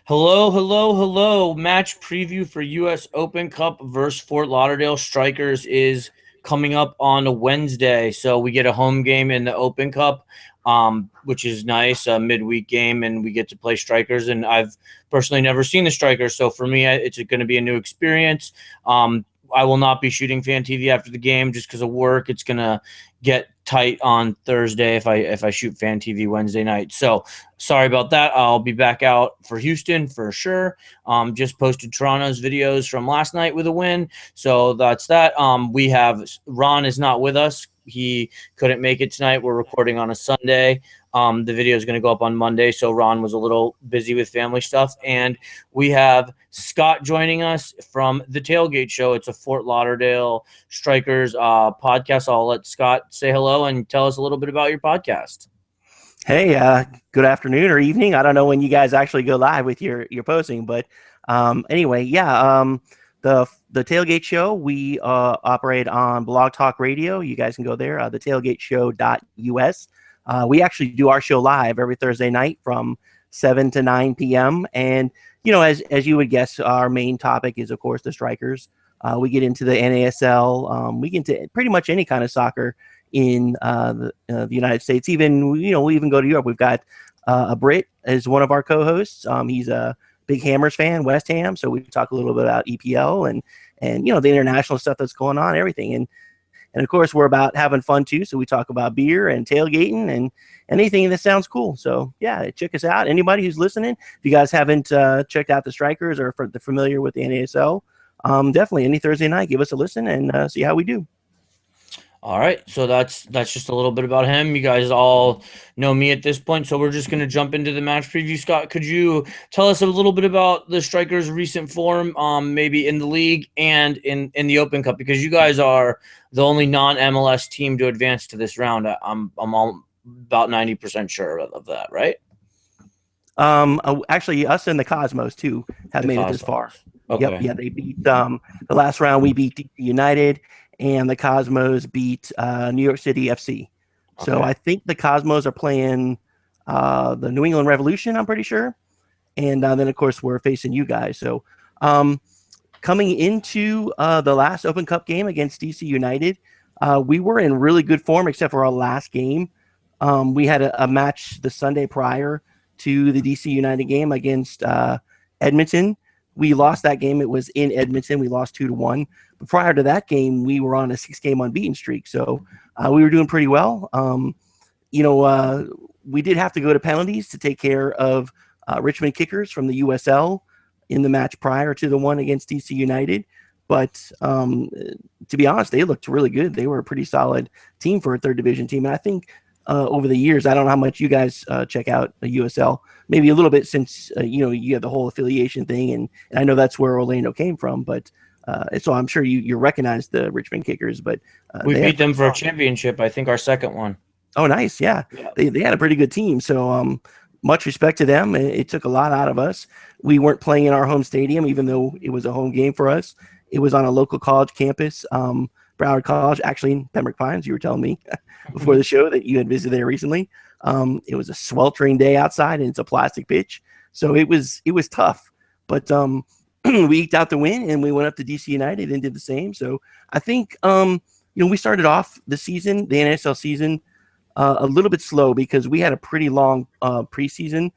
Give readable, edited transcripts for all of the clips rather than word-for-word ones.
Hello, hello, hello. Match preview for US Open Cup versus Fort Lauderdale Strikers is coming up on a Wednesday. So we get a home game in the Open Cup, which is nice, a midweek game, and we get to play Strikers. And I've personally never seen the Strikers. So for me, it's going to be a new experience. I will not be shooting fan TV after the game just because of work. It's going to get tight on Thursday if I shoot fan TV Wednesday night. So sorry about that. I'll be back out for Houston for sure. Just posted Toronto's videos from last night with a win. So that's that. We have Ron is not with us. He couldn't make it tonight. We're recording on a Sunday. The video is going to go up on Monday, so Ron was a little busy with family stuff. And we have Scott joining us from the Tailgate Show. It's a Fort Lauderdale Strikers podcast. I'll let Scott say hello and tell us a little bit about your podcast. Hey, good afternoon or evening. I don't know when you guys actually go live with your posting, but anyway, the Tailgate Show, we operate on Blog Talk Radio. You guys can go there, thetailgateshow.us. We actually do our show live every Thursday night from 7 to 9 p.m. And, you know, as you would guess, our main topic is, of course, the Strikers. We get into the NASL. We get into pretty much any kind of soccer in the United States. Even, you know, we even go to Europe. We've got a Brit as one of our co-hosts. He's a big Hammers fan, West Ham. So we talk a little bit about EPL and you know, the international stuff that's going on, everything. And of course, we're about having fun too. So we talk about beer and tailgating and anything that sounds cool. So yeah, check us out. Anybody who's listening, if you guys haven't checked out the Strikers or familiar with the NASL, definitely any Thursday night, give us a listen and see how we do. All right, so that's just a little bit about him. You guys all know me at this point, so we're just going to jump into the match preview. Scott, could you tell us a little bit about the Strikers' recent form, maybe in the league and in the Open Cup, because you guys are the only non-MLS team to advance to this round. I'm all about 90% sure of that, right? Actually, us and the Cosmos too have made it this far. Okay. Yep, yeah, they beat the last round. We beat DC United. And the Cosmos beat New York City FC. So okay. I think the Cosmos are playing the New England Revolution, I'm pretty sure. And then, of course, we're facing you guys. So coming into the last Open Cup game against DC United, we were in really good form except for our last game. We had a match the Sunday prior to the DC United game against Edmonton. We lost that game. It was in Edmonton. We lost 2-1. But prior to that game, we were on a 6-game unbeaten streak. So we were doing pretty well. You know, we did have to go to penalties to take care of Richmond Kickers from the USL in the match prior to the one against DC United. But to be honest, they looked really good. They were a pretty solid team for a third division team. And I think over the years, I don't know how much you guys check out the USL, maybe a little bit since, you know, you have the whole affiliation thing. And I know that's where Orlando came from, but so I'm sure you recognize the Richmond Kickers, but we beat them for a championship. I think our second one. Oh, nice. Yeah. They had a pretty good team. So much respect to them. It took a lot out of us. We weren't playing in our home stadium, even though it was a home game for us. It was on a local college campus, Broward College, actually in Pembroke Pines. You were telling me before the show that you had visited there recently. It was a sweltering day outside and it's a plastic pitch. So it was tough, but we eked out the win and we went up to DC United and did the same. So I think, you know, we started off the season, the NSL season, a little bit slow because we had a pretty long preseason.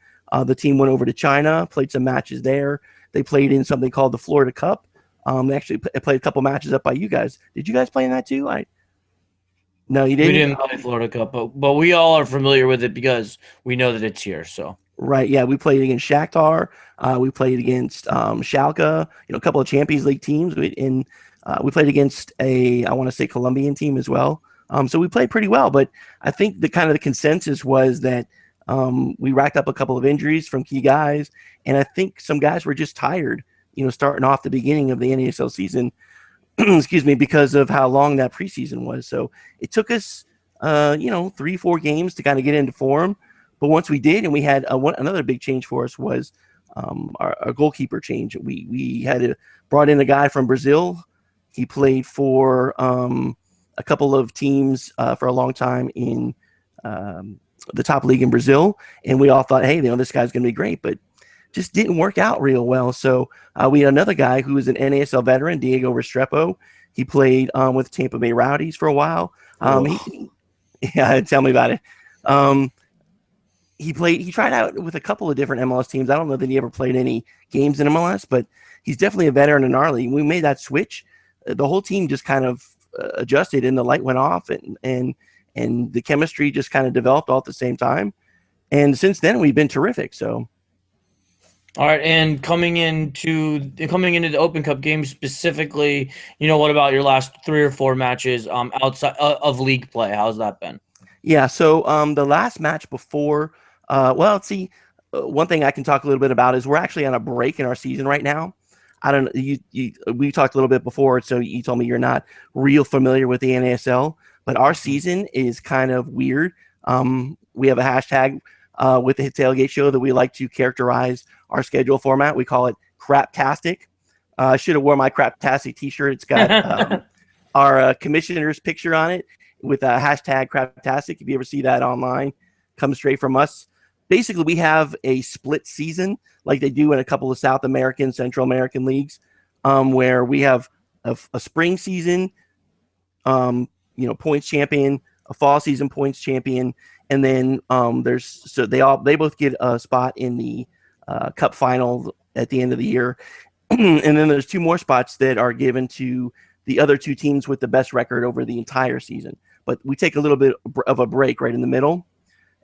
The team went over to China, played some matches there. They played in something called the Florida Cup. They actually played a couple matches up by you guys. Did you guys play in that too? No, you didn't. We didn't play Florida Cup, but we all are familiar with it because we know that it's here. So right, yeah, we played against Shakhtar. We played against Schalke. You know, a couple of Champions League teams. We played against I want to say Colombian team as well. So we played pretty well. But I think the consensus was that we racked up a couple of injuries from key guys, and I think some guys were just tired. You know, starting off the beginning of the NASL season, excuse me, because of how long that preseason was. So it took us, you know, 3-4 games to kind of get into form. But once we did, and we had another big change for us was our goalkeeper change. We had brought in a guy from Brazil. He played for a couple of teams for a long time in the top league in Brazil, and we all thought, hey, you know, this guy's going to be great. But just didn't work out real well. So we had another guy who was an NASL veteran, Diego Restrepo. He played with Tampa Bay Rowdies for a while. Yeah, tell me about it. He tried out with a couple of different MLS teams. I don't know that he ever played any games in MLS, but he's definitely a veteran in our league. We made that switch. The whole team just kind of adjusted, and the light went off, and the chemistry just kind of developed all at the same time. And since then, we've been terrific. So, all right. And coming into the Open Cup game specifically, what about your last 3 or 4 matches outside of league play? How's that been? Yeah. So the last match before, let's see. One thing I can talk a little bit about is we're actually on a break in our season right now. I don't know. We talked a little bit before, so you told me you're not real familiar with the NASL, but our season is kind of weird. We have a hashtag with the Tailgate Show that we like to characterize our schedule format. We call it Craptastic. I should have worn my Craptastic t-shirt. It's got our commissioner's picture on it with a hashtag Craptastic. If you ever see that online, comes straight from us. Basically, we have a split season like they do in a couple of South American, Central American leagues, where we have a spring season, points champion, a fall season points champion, and then they both get a spot in the cup final at the end of the year. And then there's 2 more spots that are given to the other 2 teams with the best record over the entire season. But we take a little bit of a break right in the middle,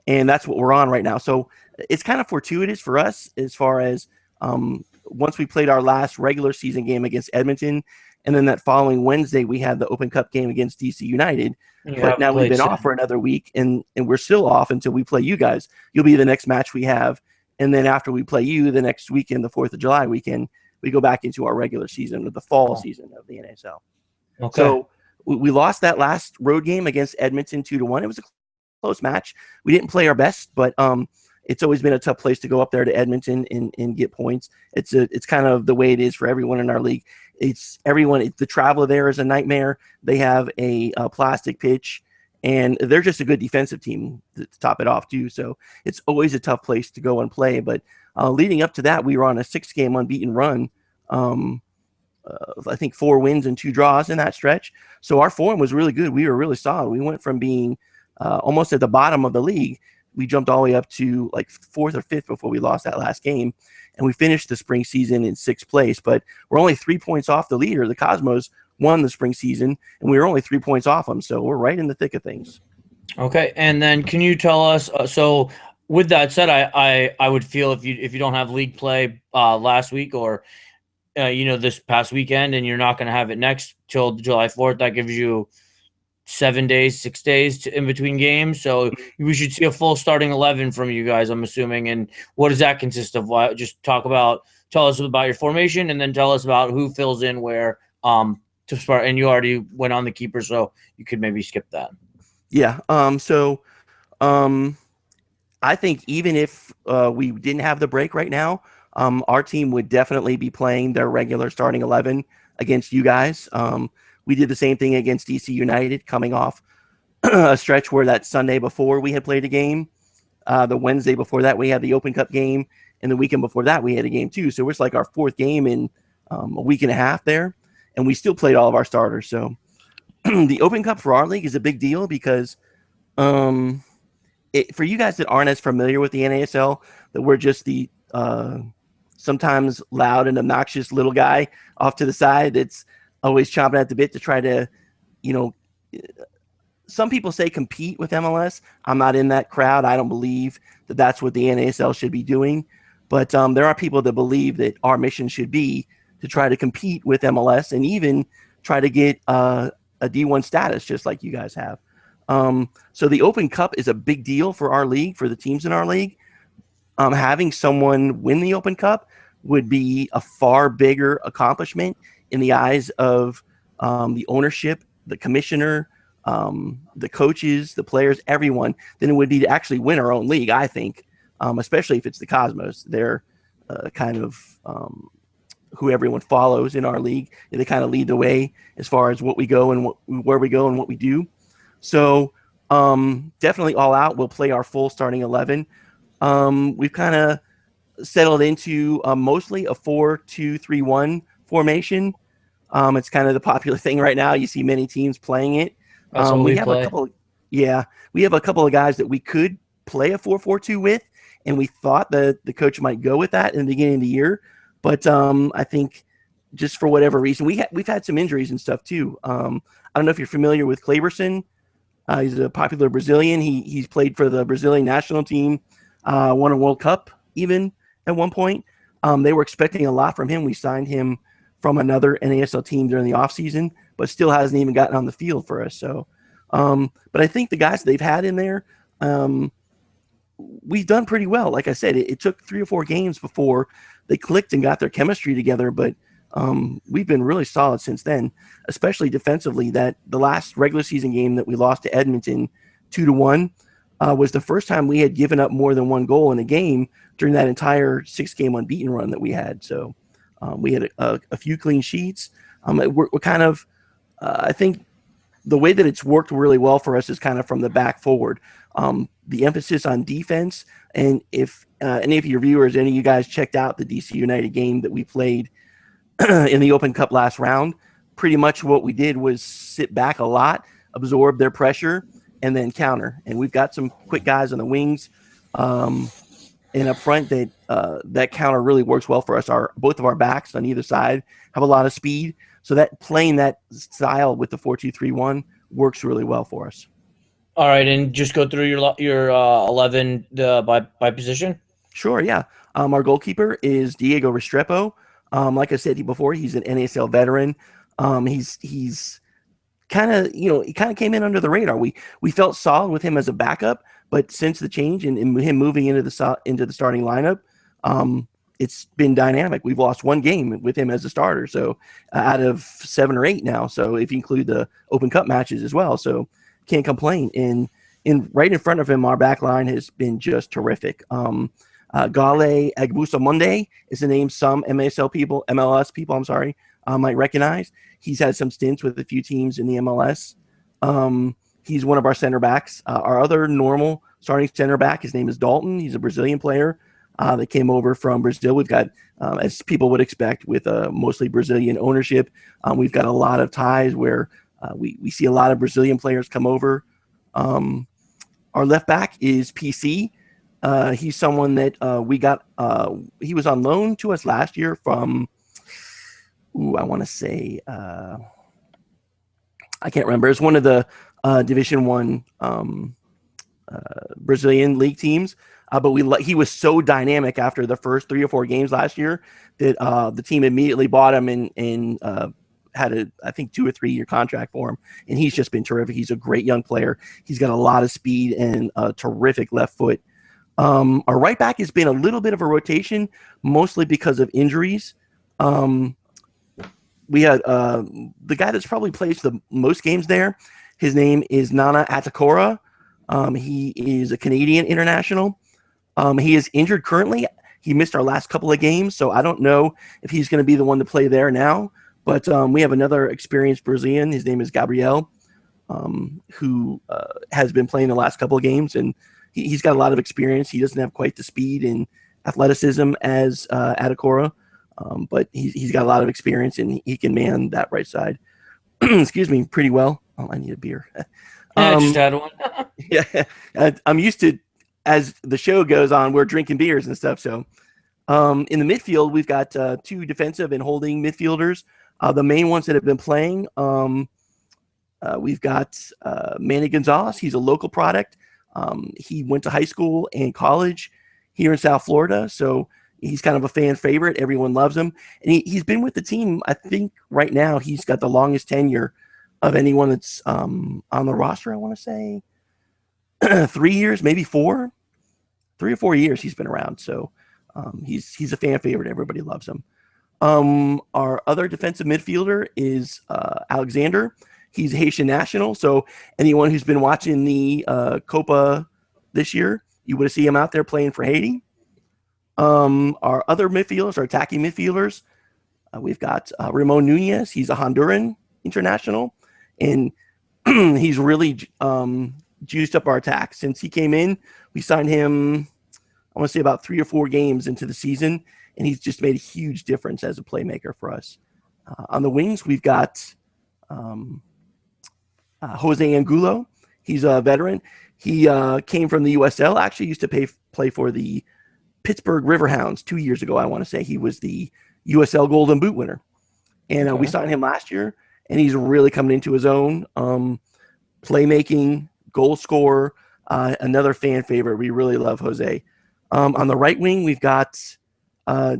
and that's what we're on right now. So it's kind of fortuitous for us as far as once we played our last regular season game against Edmonton, and then that following Wednesday we had the Open Cup game against DC United. But now we've been off for another week, and we're still off until we play you guys. You'll be the next match we have, and then after we play you the next weekend, the 4th of July weekend, we go back into our regular season, or the fall season of the NASL. Okay. So we lost that last road game against Edmonton 2-1. It was a close match. We didn't play our best, but it's always been a tough place to go up there to Edmonton and get points. It's kind of the way it is for everyone in our league. The travel there is a nightmare. They have a plastic pitch, and they're just a good defensive team to top it off too. So it's always a tough place to go and play. But leading up to that, we were on a 6-game unbeaten run. I think 4 wins and 2 draws in that stretch. So our form was really good. We were really solid. We went from being almost at the bottom of the league. We jumped all the way up to like 4th or 5th before we lost that last game. And we finished the spring season in 6th place, but we're only 3 points off the leader. The Cosmos won the spring season, and we were only 3 points off them. So we're right in the thick of things. Okay. And then can you tell us, so with that said, I would feel if you don't have league play last week or, this past weekend, and you're not going to have it next till July 4th, that gives you 6 days in between games. So we should see a full starting 11 from you guys, I'm assuming. And what does that consist of? Just tell us about your formation, and then tell us about who fills in where to start. And you already went on the keeper, so you could maybe skip that. Yeah. I think even if we didn't have the break right now, our team would definitely be playing their regular starting 11 against you guys. We did the same thing against DC United, coming off a stretch where that Sunday before we had played a game. The Wednesday before that, we had the Open Cup game. And the weekend before that, we had a game too. So it's like our 4th game in a week and a half there. And we still played all of our starters. So the Open Cup for our league is a big deal because for you guys that aren't as familiar with the NASL, that we're just the sometimes loud and obnoxious little guy off to the side that's always chomping at the bit to try to, some people say compete with MLS. I'm not in that crowd. I don't believe that that's what the NASL should be doing. But there are people that believe that our mission should be to try to compete with MLS and even try to get a D1 status, just like you guys have. So the Open Cup is a big deal for our league, for the teams in our league. Having someone win the Open Cup would be a far bigger accomplishment in the eyes of the ownership, the commissioner, the coaches, the players, everyone, than it would be to actually win our own league, I think, especially if it's the Cosmos. They're kind of who everyone follows in our league. They kind of lead the way as far as what we go and where we go and what we do. So definitely all out. We'll play our full starting 11. We've kind of settled into mostly a 4-2-3-1 formation. It's kind of the popular thing right now. You see many teams playing it. That's what We we have play. we have a couple of guys that we could play a 4-4-2 with, and we thought that the coach might go with that in the beginning of the year. But I think just for whatever reason, we've had some injuries and stuff too. I don't know if you're familiar with Kleberson. He's a popular Brazilian. He's played for the Brazilian national team, won a World Cup even at one point. They were expecting a lot from him. We signed him from another NASL team during the offseason, but still hasn't even gotten on the field for us. So, but I think the guys they've had in there, we've done pretty well. Like I said, it took 3 or 4 games before they clicked and got their chemistry together, but we've been really solid since then, especially defensively. That the last regular season game that we lost to Edmonton 2-1 was the first time we had given up more than 1 goal in a game during that entire 6-game unbeaten run that we had. So we had a few clean sheets. We're kind of, I think the way that it's worked really well for us is kind of from the back forward. The emphasis on defense, and if any of your viewers, any of you guys checked out the DC United game that we played in the Open Cup last round, pretty much what we did was sit back a lot, absorb their pressure, and then counter. And we've got some quick guys on the wings and up front that counter really works well for us. Both of our backs on either side have a lot of speed, so that playing that style with the 4-2-3-1 works really well for us. All right, and just go through your 11 by position. Sure, yeah. Our goalkeeper is Diego Restrepo. Like I said before, he's an NASL veteran. He's kind of, he kind of came in under the radar. We felt solid with him as a backup, but since the change and him moving into the starting lineup, it's been dynamic. We've lost 1 game with him as a starter, so out of 7 or 8 now. So if you include the Open Cup matches as well, so can't complain. And right in front of him, our back line has been just terrific. Gale Agbusa-Monday is the name some MLS people, might recognize. He's had some stints with a few teams in the MLS. He's one of our center backs. Our other normal starting center back, his name is Dalton. He's a Brazilian player that came over from Brazil. We've got, as people would expect, with mostly Brazilian ownership, we've got a lot of ties where we see a lot of Brazilian players come over. Our left back is PC. He's someone that we got. He was on loan to us last year from, I want to say, I can't remember. It's one of the Division 1 Brazilian league teams. But he was so dynamic after the first 3 or 4 games last year that the team immediately bought him and had a, I think, 2 or 3 year contract for him. And he's just been terrific. He's a great young player. He's got a lot of speed and a terrific left foot. Our right back has been a little bit of a rotation, mostly because of injuries. We had the guy that's probably plays the most games there. His name is Nana Atakora. He is a Canadian international. He is injured currently. He missed our last couple of games, so I don't know if he's going to be the one to play there now. But we have another experienced Brazilian. His name is Gabriel, who has been playing the last couple of games, and he's got a lot of experience. He doesn't have quite the speed and athleticism as Atakora, but he's got a lot of experience, and he can man that right side. Excuse me, pretty well. Oh, I need a beer. I just had one. Yeah, I'm used to, as the show goes on, we're drinking beers and stuff. So in the midfield, we've got 2 defensive and holding midfielders. The main ones that have been playing, we've got Manny Gonzalez. He's a local product. He went to high school and college here in South Florida, so he's kind of a fan favorite. Everyone loves him. And he's been with the team, I think right now he's got the longest tenure of anyone that's on the roster, I want to say. 3 years, maybe 4. 3 or 4 years he's been around. So he's a fan favorite. Everybody loves him. Our other defensive midfielder is Alexander. He's a Haitian national. So anyone who's been watching the Copa this year, you would have seen him out there playing for Haiti. Our other midfielders, our attacking midfielders, we've got Ramon Nunez. He's a Honduran international, and he's really juiced up our attack. Since he came in, we signed him, I want to say about 3 or 4 games into the season, and he's just made a huge difference as a playmaker for us. On the wings, we've got Jose Angulo. He's a veteran. He came from the USL. Actually, used to play for the Pittsburgh Riverhounds 2 years ago. I want to say he was the USL Golden Boot winner, and we signed him last year. And he's really coming into his own. Playmaking, goal scorer, another fan favorite. We really love Jose. On the right wing, we've got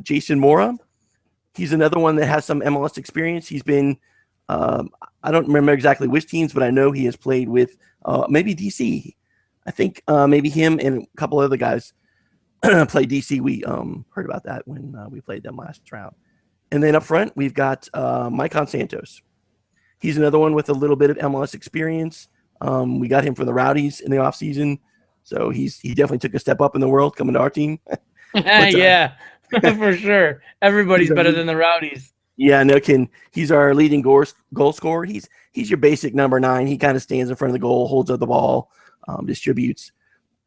Jason Mora. He's another one that has some MLS experience. He's been, I don't remember exactly which teams, but I know he has played with maybe DC. I think maybe him and a couple other guys played DC. We heard about that when we played them last round. And then up front, we've got Maicon Santos. He's another one with a little bit of MLS experience. We got him for the Rowdies in the offseason. So he definitely took a step up in the world coming to our team. Yeah, for sure. Everybody's better than the Rowdies. Yeah, no kidding. He's our leading goal scorer. He's your basic number 9. He kind of stands in front of the goal, holds up the ball, distributes.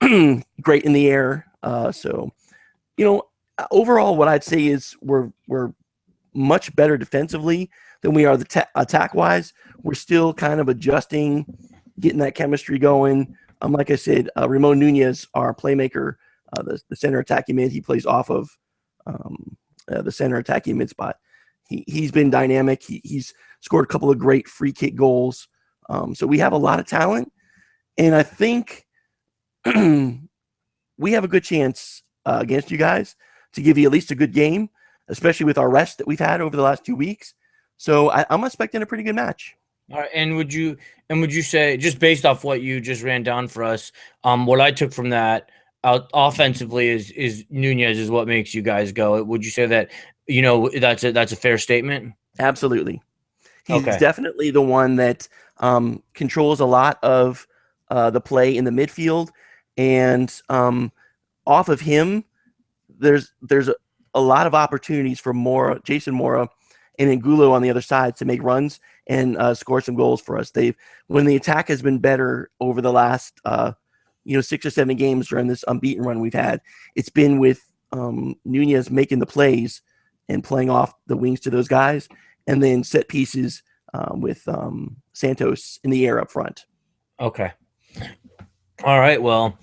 Great in the air. So, overall, what I'd say is we're much better defensively than we are attack-wise. We're still kind of adjusting, getting that chemistry going. Like I said, Ramon Nunez, our playmaker, the center attacking mid, he plays off of the center attacking mid spot. He's been dynamic. He's scored a couple of great free kick goals. So we have a lot of talent, and I think we have a good chance against you guys to give you at least a good game, especially with our rest that we've had over the last 2 weeks. So I'm expecting a pretty good match. All right, and would you say, just based off what you just ran down for us, what I took from that offensively is Nunez is what makes you guys go? Would you say that that's a fair statement? Absolutely. He's definitely the one that controls a lot of the play in the midfield, and off of him, there's a lot of opportunities for Jason Mora and Angulo on the other side to make runs and score some goals for us. When the attack has been better over the last 6 or 7 games during this unbeaten run we've had, it's been with Nunez making the plays and playing off the wings to those guys, and then set pieces with Santos in the air up front. Okay. All right. Well,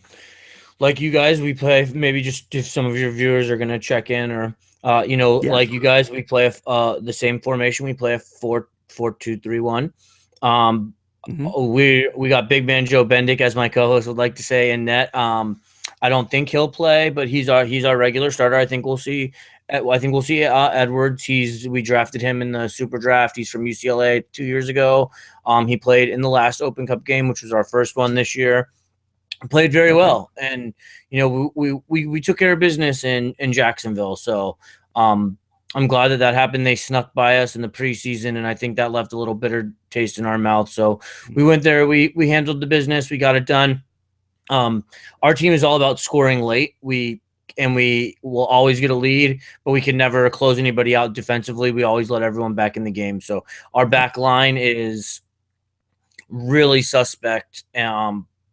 like you guys, we play, maybe just if some of your viewers are going to check in, or like you guys, we play the same formation. We play a 4-2-3-1. We got big man Joe Bendick, as my co-host would like to say, in net. I don't think he'll play, but he's our regular starter. I think we'll see Edwards. We drafted him in the super draft. He's from UCLA 2 years ago. He played in the last Open Cup game, which was our first one this year. Played very well, and we took care of business in Jacksonville. So I'm glad that happened. They snuck by us in the preseason, and I think that left a little bitter taste in our mouth. So we went there, we handled the business, we got it done. Our team is all about scoring late. We will always get a lead, but we can never close anybody out defensively. We always let everyone back in the game. So our back line is really suspect,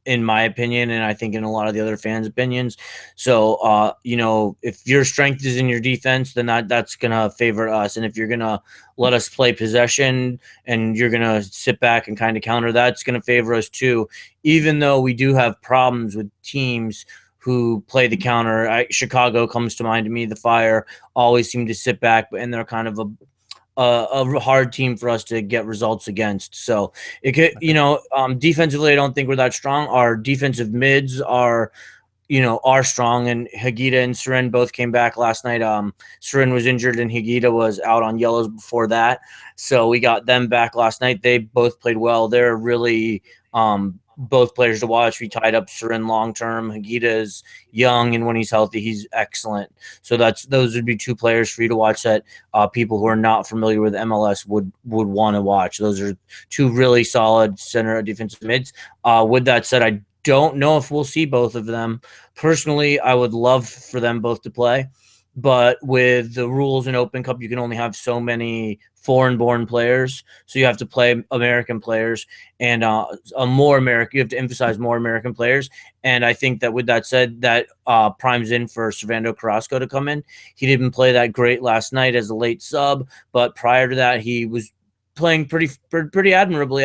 in my opinion, and I think in a lot of the other fans' opinions. So, if your strength is in your defense, then that's going to favor us. And if you're going to let us play possession and you're going to sit back and kind of counter, that's going to favor us too, even though we do have problems with teams who play the counter. Chicago comes to mind to me. The Fire always seem to sit back, and they're kind of a hard team for us to get results against. So it could, defensively, I don't think we're that strong. Our defensive mids are strong, and Higuita and Seren both came back last night. Seren was injured and Higuita was out on yellows before that. So we got them back last night. They both played well. They're really, both players to watch. We tied up Seren long-term. Higuita is young, and when he's healthy, he's excellent. So those would be 2 players for you to watch that people who are not familiar with MLS would want to watch. Those are 2 really solid center defensive mids. With that said, I don't know if we'll see both of them. Personally, I would love for them both to play. but with the rules in Open Cup, you can only have so many foreign-born players, so you have to play American players and more American. You have to emphasize more American players, and I think that with that said, that primes in for Servando Carrasco to come in. He didn't play that great last night as a late sub, but prior to that, he was playing pretty admirably.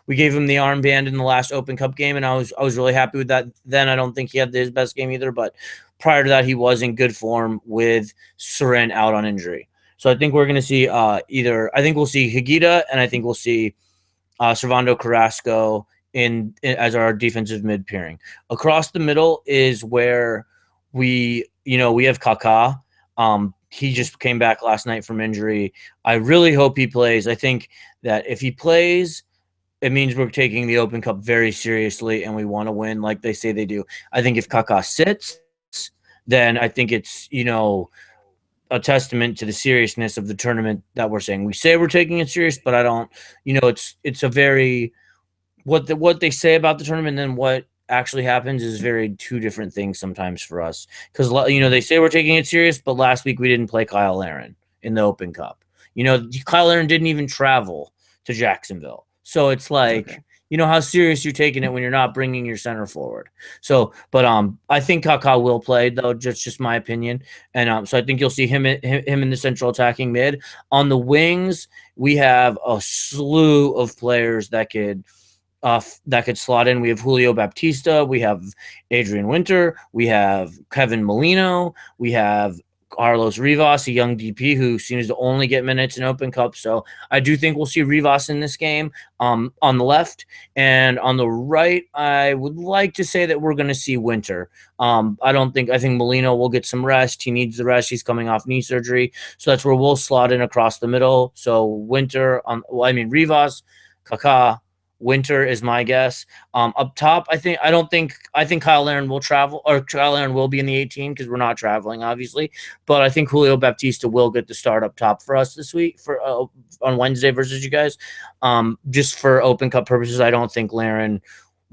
We gave him the armband in the last Open Cup game, and I was really happy with that. Then I don't think he had his best game either, but prior to that, he was in good form with Seren out on injury. So I think we're going to see I think we'll see Higuita, and I think we'll see Servando Carrasco as our defensive mid pairing. Across the middle is where we have Kaká. He just came back last night from injury. I really hope he plays. I think that if he plays, it means we're taking the Open Cup very seriously and we want to win like they say they do. I think if Kaká sits, then I think it's, a testament to the seriousness of the tournament that we're saying. We say we're taking it serious, but I don't, it's a very, what they say about the tournament and then what actually happens is very two different things sometimes for us. Because, they say we're taking it serious, but last week we didn't play Kyle Larin in the Open Cup. Kyle Larin didn't even travel to Jacksonville. So it's like, okay, how serious you're taking it when you're not bringing your center forward. So, but I think Kaká will play though, just my opinion, and so I think you'll see him in the central attacking mid. On the wings, we have a slew of players that could slot in. We have Julio Baptista, we have Adrian Winter, we have Kevin Molino, we have Carlos Rivas, a young DP who seems to only get minutes in Open Cup. So I do think we'll see Rivas in this game on the left. And on the right, I would like to say that we're going to see Winter. I think Molino will get some rest. He needs the rest. He's coming off knee surgery. So that's where we'll slot in across the middle. So Winter, Rivas, Kaká, Winter is my guess. Up top, I think Kyle Larin will travel, or Kyle Larin will be in the 18 because we're not traveling, obviously. But I think Julio Baptista will get the start up top for us this week on Wednesday versus you guys. Just for Open Cup purposes, I don't think Larin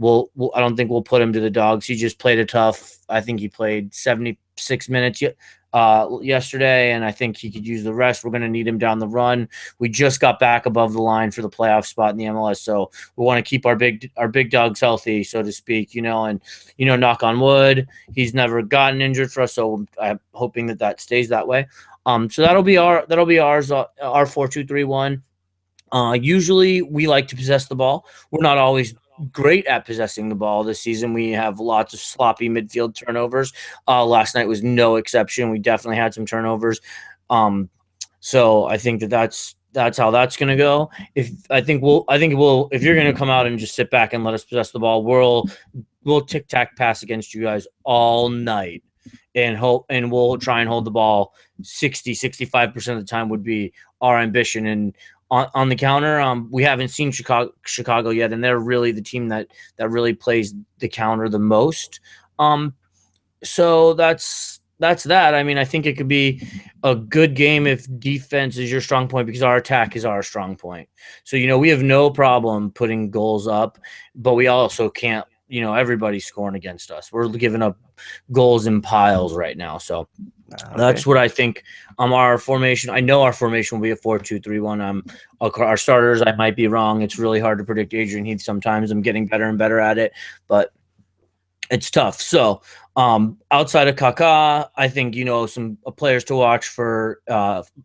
I don't think we'll put him to the dogs. He just played a tough. I think he played 76 minutes yesterday, and I think he could use the rest. We're going to need him down the run. We just got back above the line for the playoff spot in the MLS, so we want to keep our big dogs healthy, so to speak. And knock on wood, he's never gotten injured for us, so I'm hoping that stays that way. So that'll be ours, our 4-2-3-1. Usually we like to possess the ball. We're not always great at possessing the ball this season. We have lots of sloppy midfield turnovers. Last night was no exception. We definitely had some turnovers. So I think that's how that's going to go. If you're going to come out and just sit back and let us possess the ball, we'll tic-tac pass against you guys all night and we'll try and hold the ball 60-65% of the time would be our ambition. And on the counter, we haven't seen Chicago yet, and they're really the team that really plays the counter the most. So that's that. I think it could be a good game if defense is your strong point because our attack is our strong point. So, we have no problem putting goals up, but we also can't, everybody's scoring against us. We're giving up goals in piles right now. So that's what I think. Our formation, I know our formation will be a 4-2-3-1. Our starters, I might be wrong. It's really hard to predict Adrian Heath sometimes. I'm getting better and better at it, but it's tough. So outside of Kaká, I think, some players to watch for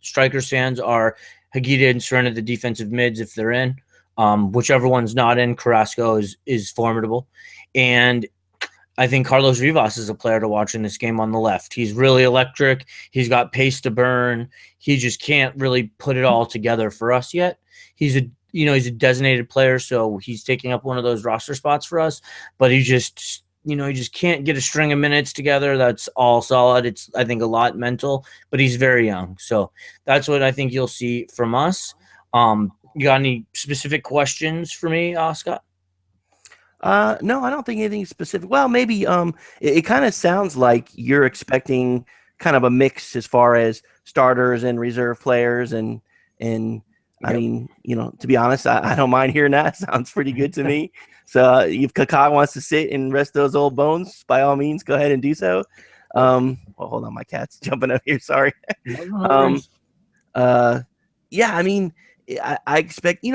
Strikers fans are Higuita and Serena, the defensive mids, if they're in. Whichever one's not in, Carrasco is formidable. And I think Carlos Rivas is a player to watch in this game on the left. He's really electric. He's got pace to burn. He just can't really put it all together for us yet. He's a designated player, so he's taking up one of those roster spots for us, but he just can't get a string of minutes together. That's all solid. It's, I think, a lot mental, but he's very young. So that's what I think you'll see from us. You got any specific questions for me, Scott? No, I don't think anything specific. Well, maybe it kind of sounds like you're expecting kind of a mix as far as starters and reserve players, and yep. I mean, to be honest, I don't mind hearing that. Sounds pretty good to me. So if Kaká wants to sit and rest those old bones, by all means, go ahead and do so. well, hold on, my cat's jumping up here. Sorry. No um, worries. yeah, I mean, I expect,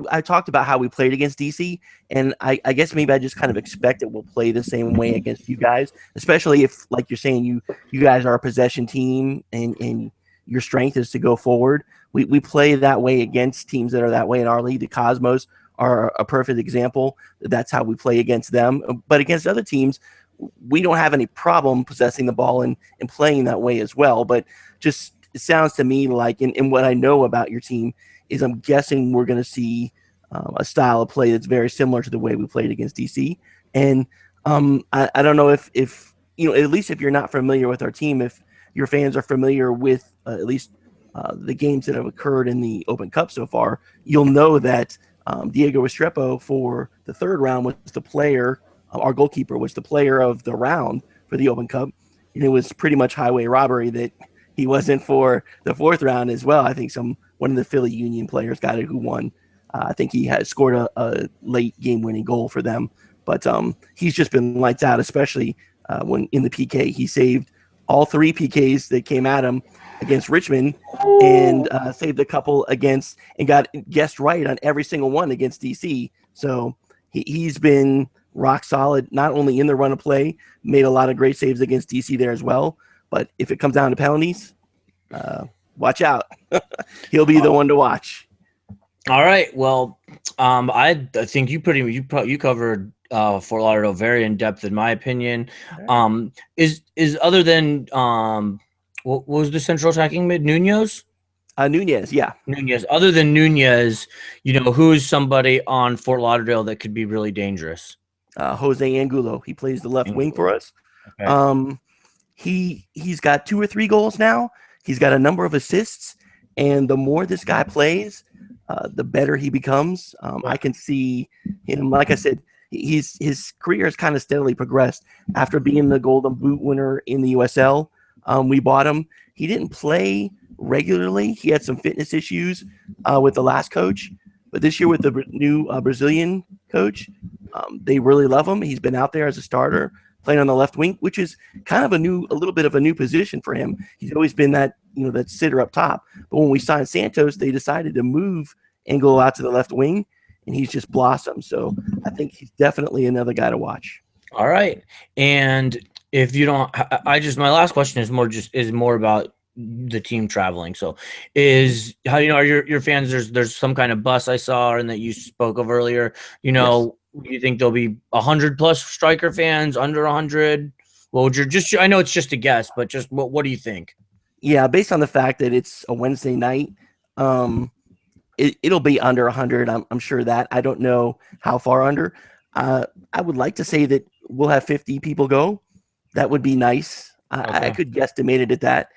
I talked about how we played against DC, and I guess maybe I just kind of expect that we'll play the same way against you guys, especially if, like you're saying, you guys are a possession team and your strength is to go forward. We play that way against teams that are that way in our league. The Cosmos are a perfect example. That's how we play against them. But against other teams, we don't have any problem possessing the ball and playing that way as well. But just it sounds to me like, in what I know about your team, is I'm guessing we're going to see a style of play that's very similar to the way we played against DC. And I don't know if at least if you're not familiar with our team, if your fans are familiar with at least the games that have occurred in the Open Cup so far, you'll know that Diego Restrepo for the third round was the player, our goalkeeper was the player of the round for the Open Cup. And it was pretty much highway robbery that he wasn't for the fourth round as well. I think one of the Philly Union players got it who won. I think he had scored a late game-winning goal for them. But he's just been lights out, especially when in the PK. He saved all 3 PKs that came at him against Richmond and saved a couple against and got guessed right on every single one against DC. So he's been rock solid, not only in the run of play, made a lot of great saves against DC there as well. But if it comes down to penalties, watch out. He'll be the one to watch. All right. Well, I think you covered Fort Lauderdale very in depth, in my opinion. Is other than what was the central attacking mid? Nunez? Nunez, yeah. Nunez. Other than Nunez, who is somebody on Fort Lauderdale that could be really dangerous? Jose Angulo. He plays the left wing for us. Okay. He's got 2 or 3 goals now. He's got a number of assists, and the more this guy plays, the better he becomes. I can see him, like I said, his career has kind of steadily progressed. After being the Golden Boot winner in the USL, we bought him. He didn't play regularly. He had some fitness issues with the last coach, but this year with the new Brazilian coach, they really love him. He's been out there as a starter, playing on the left wing, which is kind of a little bit of a new position for him. He's always been that sitter up top. But when we signed Santos, they decided to move Angulo out to the left wing, and he's just blossomed. So I think he's definitely another guy to watch. All right. And if you don't, my last question is more about the team traveling. So are your fans, there's some kind of bus I saw and that you spoke of earlier, Yes. Do you think there'll be 100+ Striker fans, under 100? What would I know it's just a guess, but just what do you think? Yeah, based on the fact that it's a Wednesday night, it'll be under 100. I'm sure that. I don't know how far under. I would like to say that we'll have 50 people go. That would be nice. Okay. I could guesstimate it at that.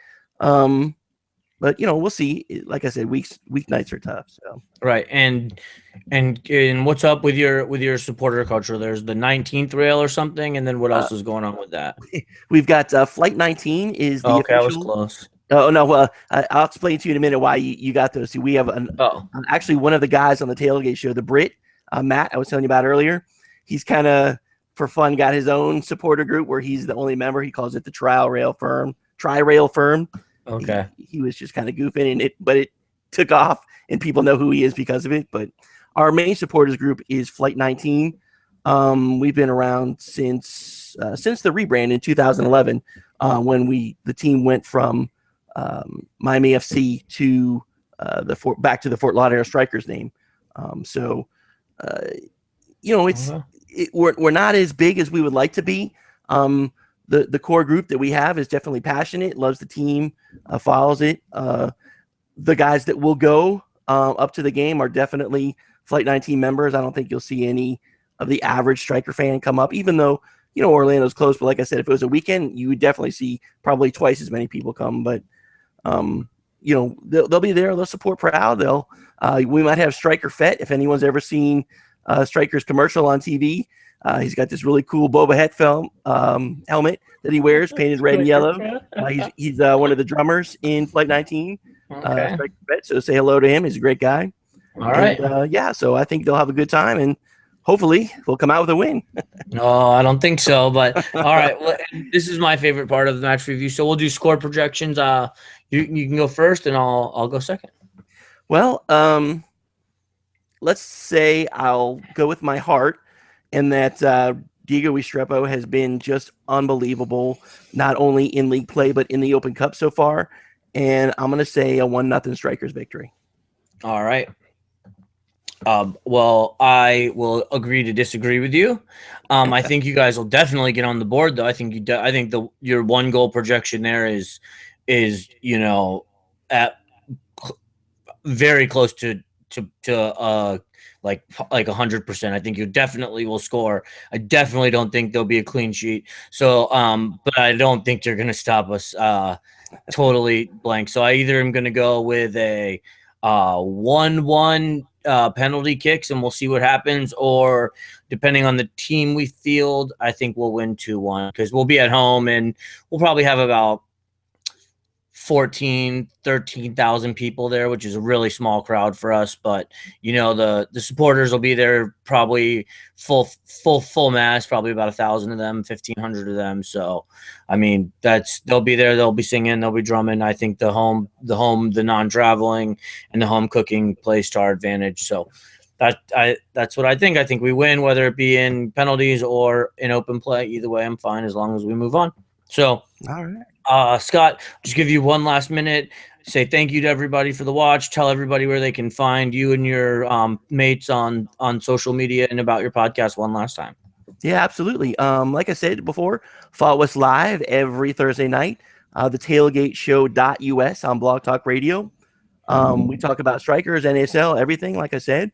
But we'll see. Like I said, weeknights are tough. So right. And what's up with your supporter culture? There's the 19th rail or something, and then what else is going on with that? We've got Flight 19 is the okay, official. I was close. Oh no, well, I'll explain to you in a minute why you got those. See, we have actually one of the guys on the tailgate show, the Brit, Matt, I was telling you about earlier. He's kind of for fun got his own supporter group where he's the only member. He calls it the Tri-Rail Firm. Okay. He was just kind of goofing but it took off and people know who he is because of it. But our main supporters group is Flight 19. We've been around since the rebrand in 2011, when the team went from Miami FC to back to the Fort Lauderdale Strikers name. We're not as big as we would like to be. The core group that we have is definitely passionate, loves the team, follows it. The guys that will go up to the game are definitely Flight 19 members. I don't think you'll see any of the average Striker fan come up, even though, Orlando's close. But like I said, if it was a weekend, you would definitely see probably twice as many people come. But, they'll be there. They'll support proud. We might have Striker Fett. If anyone's ever seen Striker's commercial on TV, he's got this really cool Boba Fett helmet that he wears, painted red and yellow. He's one of the drummers in Flight 19. Okay. Striker Fett, so say hello to him. He's a great guy. All right. So I think they'll have a good time, and hopefully we'll come out with a win. No, I don't think so. But all right, well, this is my favorite part of the match review. So we'll do score projections. You can go first, and I'll go second. Well, let's say I'll go with my heart, and that Diego Restrepo has been just unbelievable, not only in league play but in the Open Cup so far. And I'm going to say a 1-0 Strikers victory. All right. Well, I will agree to disagree with you. I think you guys will definitely get on the board, though. I think I think your 1-goal projection there is at very close to like 100%. I think you definitely will score. I definitely don't think there'll be a clean sheet. So, but I don't think they're gonna stop us totally blank. So I either am gonna go with a 1-1 penalty kicks, and we'll see what happens, or depending on the team we field, I think we'll win 2-1 because we'll be at home and we'll probably have about 13,000 people there, which is a really small crowd for us. But the supporters will be there, probably full mass, probably about 1,000 of them, 1,500 of them. So I mean, they'll be there, they'll be singing, they'll be drumming. I think the non-traveling and the home cooking plays to our advantage. So that's what I think. I think we win, whether it be in penalties or in open play. Either way, I'm fine as long as we move on. So all right. Scott, just give you one last minute. Say thank you to everybody for the watch. Tell everybody where they can find you and your mates on social media and about your podcast one last time. Yeah, absolutely. Like I said before, follow us live every Thursday night. The tailgateshow.us on Blog Talk Radio. We talk about strikers, NASL, everything. Like I said,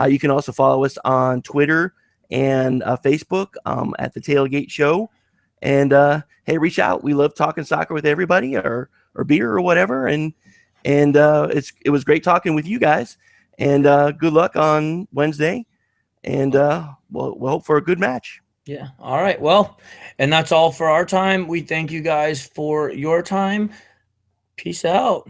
you can also follow us on Twitter and Facebook at the Tailgate Show. And hey, reach out. We love talking soccer with everybody, or beer or whatever. And it was great talking with you guys. And good luck on Wednesday. And we'll hope for a good match. Yeah. All right. Well, and that's all for our time. We thank you guys for your time. Peace out.